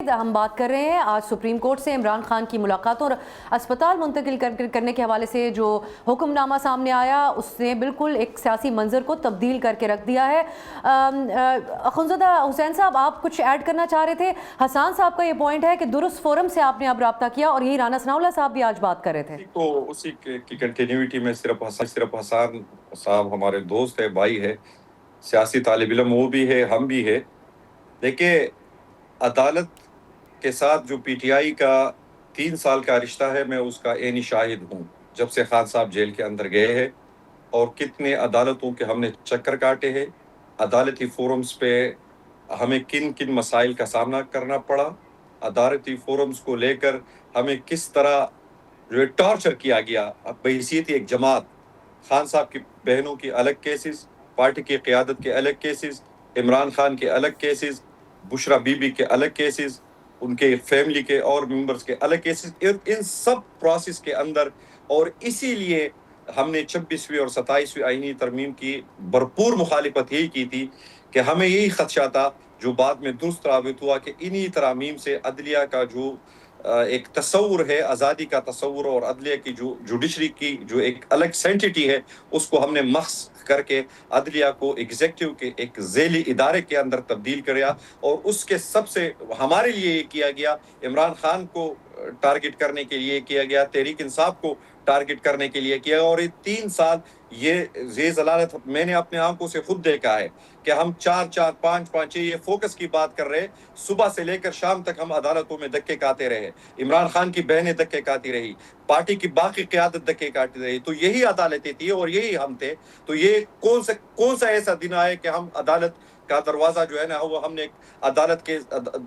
ہم بات کر رہے ہیں آج سپریم کورٹ سے عمران خان کی ملاقاتوں اور اسپتال منتقل کرنے کے حوالے سے جو حکم نامہ سامنے آیا اس نے بالکل ایک سیاسی منظر کو تبدیل کر کے رکھ دیا ہے۔ اخونزادہ حسین صاحب، آپ کچھ ایڈ کرنا چاہ رہے تھے؟ حسان صاحب کا یہ پوائنٹ ہے کہ درست فورم سے آپ نے اب رابطہ کیا، اور یہی رانا ثناءاللہ صاحب بھی آج بات کر رہے تھے۔ اسی کی کنٹینیوٹی میں صرف حسان صاحب ہمارے دوست ہے، بھائی ہے، سیاسی طالب علم وہ بھی ہے، ہم بھی ہے۔ دیکھیں، عدالت کے ساتھ جو پی ٹی آئی کا 3 سال کا رشتہ ہے، میں اس کا عینی شاہد ہوں۔ جب سے خان صاحب جیل کے اندر گئے ہیں اور کتنے عدالتوں کے ہم نے چکر کاٹے ہیں، عدالتی فورمز پہ ہمیں کن کن مسائل کا سامنا کرنا پڑا، عدالتی فورمز کو لے کر ہمیں کس طرح جو ٹارچر کیا گیا بحیثیت ایک جماعت۔ خان صاحب کی بہنوں کی الگ کیسز، پارٹی کی قیادت کے الگ کیسز، عمران خان کے الگ کیسز، بشرا بی بی کے الگ کیسز، ان کے فیملی کے اور ممبرز کے الگ کیسز، ان سب پروسیس کے اندر، اور اسی لیے ہم نے 26ویں اور 27ویں آئینی ترمیم کی بھرپور مخالفت یہی کی تھی کہ ہمیں یہی خدشہ تھا، جو بعد میں درست ثابت ہوا، کہ انہی ترامیم سے عدلیہ کا جو ایک تصور ہے، آزادی کا تصور، اور عدلیہ کی جو جوڈیشری کی جو ایک الگ سینٹیٹی ہے، اس کو ہم نے مخص کر کے عدلیہ کو ایگزیکٹو کے ایک ذیلی ادارے کے اندر تبدیل کریا، اور اس کے سب سے ہمارے لیے یہ کیا گیا، عمران خان کو ٹارگٹ کرنے کے لیے کیا گیا، تحریک انصاف کو ٹارگٹ کرنے کے لیے کیا، اور یہ 3 سال یہ ضلالت میں نے اپنے آنکھوں سے خود دیکھا ہے کہ ہم 4 5 یہ فوکس کی بات کر رہے، صبح سے لے کر شام تک ہم عدالتوں میں دھکے کھاتے رہے، عمران خان کی بہنیں دھکے کھاتی رہی، پارٹی کی باقی قیادت دھکے کھاتی رہی، تو یہی عدالتیں تھی اور یہی ہم تھے۔ تو یہ کون سا ایسا دن آئے کہ ہم عدالت کا دروازہ جو ہے نا، وہ ہم نے عدالت کے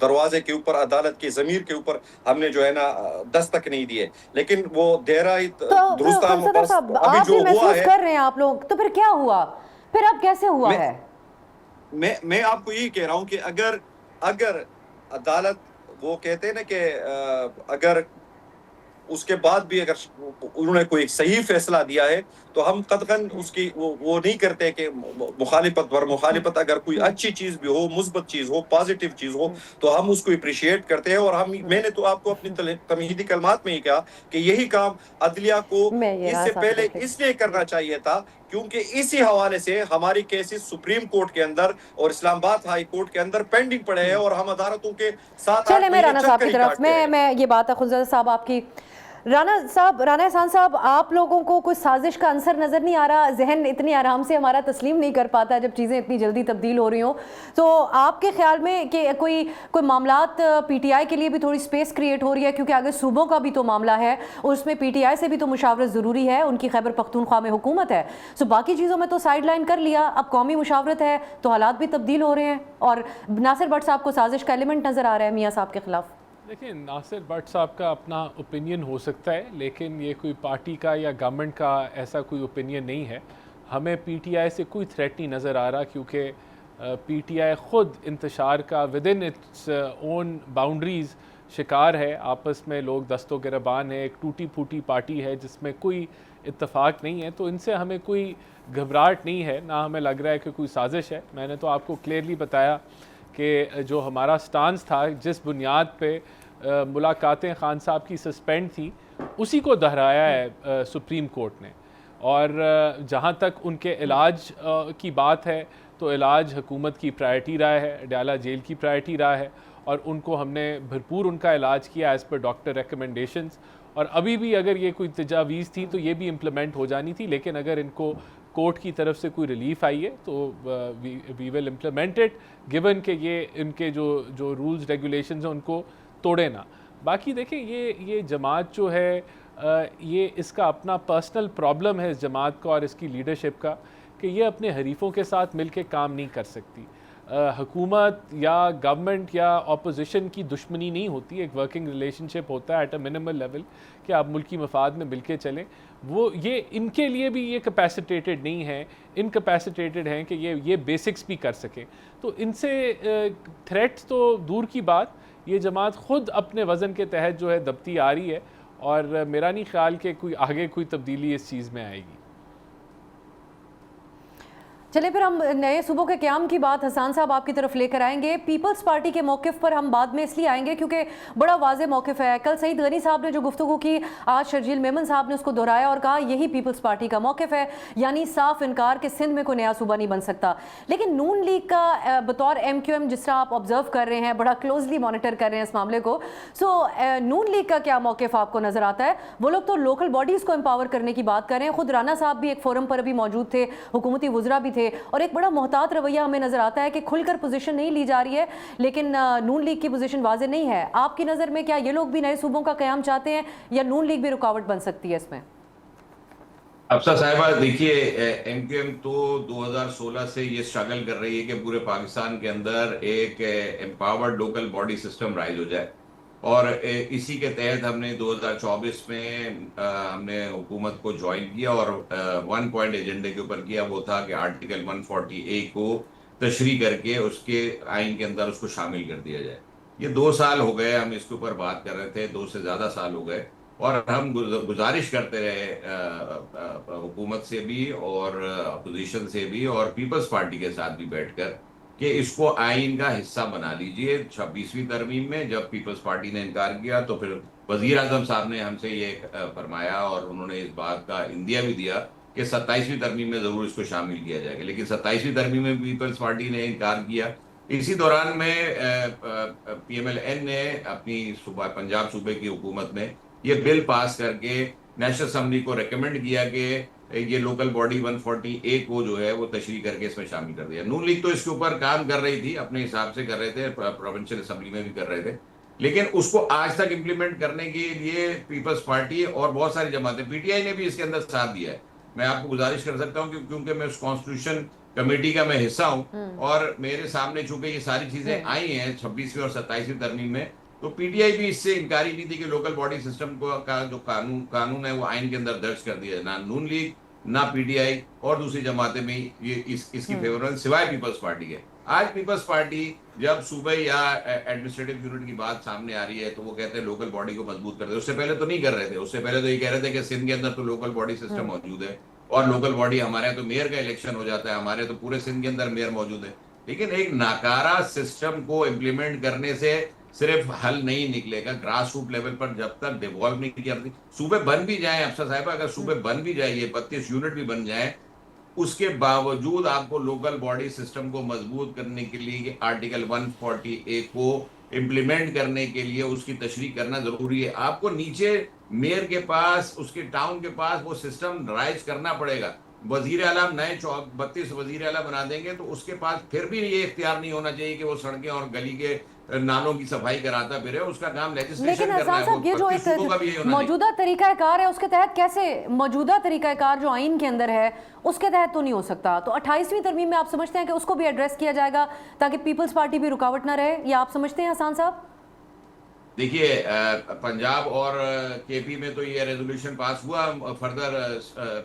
دروازے کے اوپر، عدالت کی ضمیر کے اوپر ہم نے جو ہے نا دستک نہیں دیے، لیکن وہ دہرہ درست صاحب آپ بھی محسوس کر رہے ہیں آپ لوگ، تو پھر کیا ہوا؟ پھر اب کیسے ہوا ہے؟ میں آپ کو یہی کہہ رہا ہوں کہ اگر عدالت، وہ کہتے ہیں نا کہ اگر اس کے بعد بھی اگر انہوں نے کوئی صحیح فیصلہ دیا ہے تو ہم قطعاً اس کی وہ نہیں کرتے کہ مخالفت پر مخالفت، اگر کوئی اچھی چیز بھی ہو، مثبت چیز ہو، پازیٹیو چیز ہو، تو ہم اس کو اپریشیٹ کرتے ہیں۔ اور میں نے تو آپ کو اپنی تمہیدی کلمات میں ہی کہا کہ یہی کام عدلیہ کو اس سے پہلے اس لیے کرنا چاہیے تھا کیونکہ اسی حوالے سے ہماری کیسز سپریم کورٹ کے اندر اور اسلام آباد ہائی کورٹ کے اندر پینڈنگ پڑے ہیں، اور ہم عدالتوں کے 7-8 مہینے چکر ہی کاٹتے ہیں۔ میں یہ بات اخونزادہ صاحب آپ کی، رانا احسان صاحب، آپ لوگوں کو کوئی سازش کا عنصر نظر نہیں آ رہا؟ ذہن اتنی آرام سے ہمارا تسلیم نہیں کر پاتا جب چیزیں اتنی جلدی تبدیل ہو رہی ہوں، تو آپ کے خیال میں کہ کوئی معاملات پی ٹی آئی کے لیے بھی تھوڑی سپیس کریٹ ہو رہی ہے؟ کیونکہ آگے صوبوں کا بھی تو معاملہ ہے، اور اس میں پی ٹی آئی سے بھی تو مشاورت ضروری ہے، ان کی خیبر پختونخوا میں حکومت ہے، سو باقی چیزوں میں تو سائیڈ لائن کر لیا، اب قومی مشاورت ہے تو حالات بھی تبدیل ہو رہے ہیں، اور ناصر بٹ صاحب کو سازش کا ایلیمنٹ نظر آ رہا ہے میاں صاحب کے خلاف۔ دیکھیں، ناصر بٹ صاحب کا اپنا اوپینین ہو سکتا ہے، لیکن یہ کوئی پارٹی کا یا گورنمنٹ کا ایسا کوئی اوپینین نہیں ہے۔ ہمیں پی ٹی آئی سے کوئی تھریٹ نہیں نظر آ رہا، کیونکہ پی ٹی آئی خود انتشار کا ودن اٹس اون باؤنڈریز شکار ہے، آپس میں لوگ دست و گریبان ہے، ایک ٹوٹی پھوٹی پارٹی ہے جس میں کوئی اتفاق نہیں ہے، تو ان سے ہمیں کوئی گھبراہٹ نہیں ہے، نہ ہمیں لگ رہا ہے کہ کوئی سازش ہے۔ میں نے تو آپ کو کلیئرلی بتایا کہ جو ہمارا سٹانس تھا، جس بنیاد پہ ملاقاتیں خان صاحب کی سسپینڈ تھی، اسی کو دہرایا ہے سپریم کورٹ نے۔ اور جہاں تک ان کے علاج کی بات ہے تو علاج حکومت کی پرائرٹی رہا ہے، اڈیالہ جیل کی پرائرٹی رہا ہے، اور ان کو ہم نے بھرپور ان کا علاج کیا ایز پر ڈاکٹر ریکمنڈیشنز، اور ابھی بھی اگر یہ کوئی تجاویز تھی تو یہ بھی امپلیمنٹ ہو جانی تھی، لیکن اگر ان کو کورٹ کی طرف سے کوئی ریلیف آئی ہے تو وی ول امپلیمنٹ اٹ، گیون کہ یہ ان کے جو رولز ریگولیشنز ہیں ان کو توڑے نہ۔ باقی دیکھیں، یہ جماعت جو ہے، یہ اس کا اپنا پرسنل پرابلم ہے اس جماعت کا اور اس کی لیڈرشپ کا، کہ یہ اپنے حریفوں کے ساتھ مل کے کام نہیں کر سکتی۔ حکومت یا گورنمنٹ یا اپوزیشن کی دشمنی نہیں ہوتی، ایک ورکنگ ریلیشن شپ ہوتا ہے ایٹ اے منیمل لیول، کہ آپ ملکی مفاد میں مل کے چلیں۔ وہ یہ ان کے لیے بھی یہ کیپیسیٹیٹڈ نہیں ہے، انکیپیسیٹیٹڈ ہیں کہ یہ بیسکس بھی کر سکیں، تو ان سے تھریٹس تو دور کی بات، یہ جماعت خود اپنے وزن کے تحت جو ہے دبتی آ رہی ہے، اور میرا نہیں خیال کہ کوئی آگے کوئی تبدیلی اس چیز میں آئے گی۔ चलिए फिर हम नए सूबों के क़याम की बात हसन साहब आपकी तरफ लेकर आएंगे। पीपल्स पार्टी के मौक़िफ़ पर हम बाद में इसलिए आएंगे क्योंकि बड़ा वाज़ेह मौक़िफ़ है। कल सईद गनी साहब ने जो गुफ्तगू की, आज शर्जील मेमन साहब ने उसको दोहराया और कहा यही पीपल्स पार्टी का मौक़िफ़ है, यानी साफ इनकार कि सिंध में कोई नया सूबा नहीं बन सकता। लेकिन नून लीग का बतौर MQM जिस तरह आप ऑब्ज़र्व कर रहे हैं, बड़ा क्लोजली मॉनिटर कर रहे हैं इस मामले को, नून लीग का क्या मौक़िफ़ आपको नज़र आता है? वो लोग तो लोकल बॉडीज़ को एम्पावर करने की बात कर रहे हैं। खुद राना साहब भी एक फोरम पर अभी मौजूद थे, हुकूमती वज़रा भी थे, और एक बड़ा मोहतात रवैया हमें नजर आता है कि खुलकर पोजीशन नहीं ली जा रही है, लेकिन नून लीग की पोजीशन वाज़ेह नहीं है। आपकी नज़र में क्या ये लोग भी नए सूबों का क़याम चाहते हैं या नून लीग भी रुकावट बन सकती है इसमें? अफसा साहिबा, देखिए, MQM तो 2016 से ये स्ट्रगल कर रही है कि पूरे पाकिस्तान के अंदर एक empowered local body system rise हो जाए, और इसी के तहत हमने 2024 में हमने हुकूमत को ज्वाइन किया और 1 पॉइंट एजेंडे के ऊपर किया। वो था कि आर्टिकल 140A को तशरीह करके उसके आइन के अंदर उसको शामिल कर दिया जाए। ये 2 साल हो गए हम इसके ऊपर बात कर रहे थे, 2 से ज़्यादा साल हो गए, और हम गुजारिश करते रहे हुकूमत से भी और अपोजिशन से भी और पीपल्स पार्टी के साथ भी बैठकर कि इसको आइन का हिस्सा बना लीजिए। 26वीं तरमीम में जब पीपल्स पार्टी ने इनकार किया तो फिर वजीर आजम साहब ने हमसे ये फरमाया और उन्होंने इस बात का इंदिया भी दिया कि 27वीं तरमीम में ज़रूर इसको शामिल किया जाएगा, लेकिन 27वीं तरमीम में पीपल्स पार्टी ने इनकार किया। इसी दौरान में PMLN ने अपनी पंजाब सूबे की हुकूमत में ये बिल पास करके नेशनल असम्बली को रेकमेंड किया कि ये लोकल बॉडी 140A को जो है वो तशरीह करके इसमें शामिल कर दिया। नून लीग तो इसके ऊपर काम कर रही थी, अपने हिसाब से कर रहे थे, प्रोविंशियल असेंबली में भी कर रहे थे, लेकिन उसको आज तक इम्प्लीमेंट करने के लिए पीपल्स पार्टी और बहुत सारी जमातें, PTI ने भी इसके अंदर साथ दिया है। मैं आपको गुजारिश कर सकता हूँ क्योंकि मैं उस कॉन्स्टिट्यूशन कमेटी का मैं हिस्सा हूँ और मेरे सामने चूंकि ये सारी चीजें आई हैं 26वीं और 27वीं तरमीम में, तो PTI भी इससे इनकारी नहीं थी कि लोकल बॉडी सिस्टम का जो कानून है वो आइन के अंदर दर्ज कर दिया है। ना नून लीग ना PTI और दूसरी जमातें में ये इसकी फेवर में, सिवाय पीपल्स पार्टी के। आज पीपल्स पार्टी जब सूबे या एडमिनिस्ट्रेटिव यूनिट की बात सामने आ रही है तो वो कहते हैं लोकल बॉडी को मजबूत कर दे। उससे पहले तो नहीं कर रहे थे, उससे पहले तो ये कह रहे थे कि सिंध के अंदर तो लोकल बॉडी सिस्टम मौजूद है और लोकल बॉडी हमारे यहाँ तो मेयर का इलेक्शन हो जाता है, हमारे तो पूरे सिंध के अंदर मेयर मौजूद है। लेकिन एक नाकारा सिस्टम को इम्प्लीमेंट करने से सिर्फ हल नहीं निकलेगा। ग्रास रूट लेवल पर जब तक डिवॉल्व नहीं किया, सूबे बन भी जाए अफसर साहिबा, अगर सूबे बन भी जाए, ये 32 यूनिट भी बन जाए, उसके बावजूद आपको लोकल बॉडी सिस्टम को मजबूत करने के लिए आर्टिकल 140A को इम्प्लीमेंट करने के लिए उसकी तशरीह करना जरूरी है। आपको नीचे मेयर के पास, उसके टाउन के पास वो सिस्टम राइज करना पड़ेगा। वजीर आला नए 32 वजीर आला बना देंगे तो उसके पास फिर भी ये इख्तियार नहीं होना चाहिए कि वो सड़कें और गली के नालों की सफाई कराता फिरे, उसका काम लेजिस्लेशन करना है। लेकिन साहब ये जो एक मौजूदा तरीकाकार है उसके तहत कैसे, मौजूदा तरीकाकार जो आइन के अंदर है उसके तहत तो नहीं हो सकता, तो 28वीं तरमीम में आप समझते हैं कि उसको भी एड्रेस किया जाएगा ताकि पीपल्स पार्टी भी रुकावट ना रहे, या आप समझते हैं हसन साहब? देखिए, पंजाब और KP में तो ये रेजोल्यूशन पास हुआ फर्दर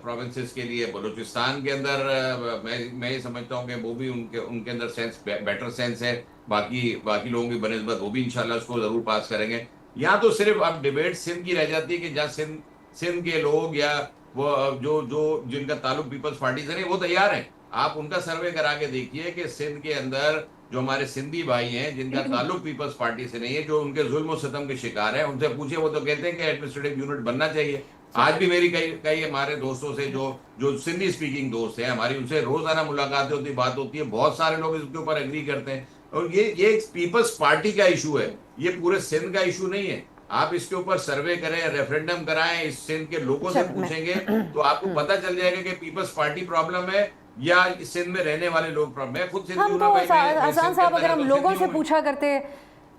प्रोविंसेस के लिए। बलूचिस्तान के अंदर मैं ये समझता हूँ कि वो भी उनके अंदर सेंस, बेटर सेंस है, बाकी लोगों की बनिस्बत वो भी इंशाल्लाह उसको जरूर पास करेंगे। यहाँ तो सिर्फ अब डिबेट सिंध की रह जाती है कि जहाँ सिंध के लोग या वो जो जिनका ताल्लुक पीपल्स पार्टी से नहीं, वो तैयार हैं। आप उनका सर्वे करा के देखिए कि सिंध के अंदर जो हमारे सिंधी भाई हैं जिनका ताल्लुक पीपल्स पार्टी से नहीं है, जो उनके जुल्म और सितम के शिकार हैं, उनसे पूछिए, वो तो कहते हैं कि एडमिनिस्ट्रेटिव यूनिट बनना चाहिए। आज भी मेरी कई हमारे दोस्तों से जो सिंधी स्पीकिंग दोस्त हैं, हमारी उनसे रोजाना मुलाकातें होती, बात होती है, बहुत सारे लोग इसके ऊपर एग्री करते हैं। और ये पीपल्स पार्टी का इशू है, ये पूरे सिंध का इशू नहीं है। आप इसके ऊपर सर्वे करें, रेफरेंडम कराएं, इस सिंध के लोगों से पूछेंगे तो आपको पता चल जाएगा कि पीपल्स पार्टी प्रॉब्लम है या सिंध में रहने वाले लोग प्रॉब्लम। मैं खुद सिंध हम तो हसन साहब अगर हम लोगों से पूछा करते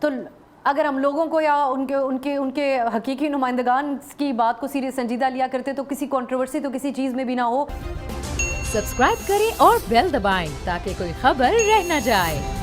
तो, अगर हम लोगों को या उनके हकीकी नुमाइंदगान की बात को सीरियस संजीदा लिया करते तो किसी कंट्रोवर्सी तो किसी चीज में भी ना हो। सब्सक्राइब करें और बेल दबाएं ताकि कोई खबर रह न जाए।